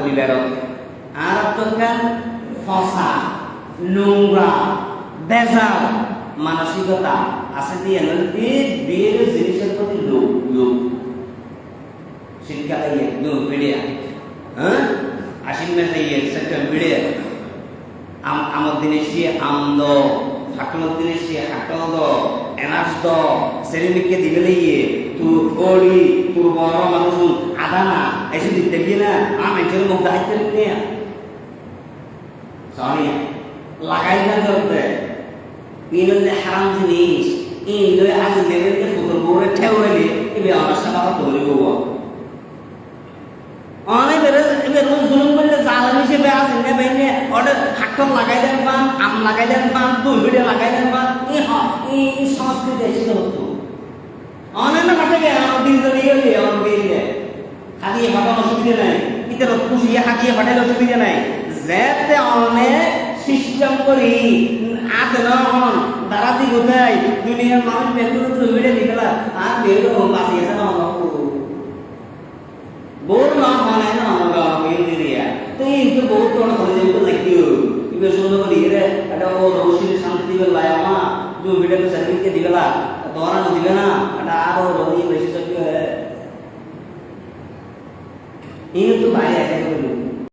পরিবার আর তোকে ফসা নোংরা বেজাল মানসিকতা আছে দিয়ে নদী বিয়ের জিনিসের প্রতি লোক লোক শীতকালে ভিড়িয়া হ্যাঁ আশ্বিন মাসে সেটা ভিড়িয়া আমার দিনে সে আমদ হাকলোর দিনে সে হাকল এনাস দ সেরিমিককে দিবে তুই ওড়ি তোর বড় মানুষ আধা না এসে দিতে গিয়ে না আমি এর মুখ দায়িত্ব নিয়ে সরি লাগাই না করতে ইনলে হারাম জিনিস ইনলে আজ লেভেলে ফুটবল বোরে ঠেউলে এবে আমার সাথে কথা বলবো অনেক এবে রোজ জুলুম করলে জালাম হিসেবে আছে না বেনে অর্ডার হাট্টর লাগাই দেন পান আম লাগাই দেন পান দুই ভিডিও লাগাই দেন পান এই সংস্কৃতি এসে হতো অনেক না কাটে আমার দিন তো নিয়ে গেলে আমার দিন হাতিয়ে ফাটানো অসুবিধা নাই ইতার খুশিয়ে হাতিয়ে ফাটালে অসুবিধা নাই যেতে অনেক সিস্টেম করি আতে না হন দাঁড়াতি কোথায় দুনিয়ার মানুষ বের করে ভিডিও দিগলা আর বেরো বাঁচিয়েছে না বহুত না মানে না আমরা ইন্ডিয়া তো এই তো বহুত বড় করে যেতে লাগিও ইবে সুন্দর করে রে এটা ও রৌশনি শান্তি বেলা আমা जो वीडियो में सर्विस के दिगला तोरा न दिगला ना এটা আরো রহি বেশি সত্যি হয় এই তো বাইরে আছে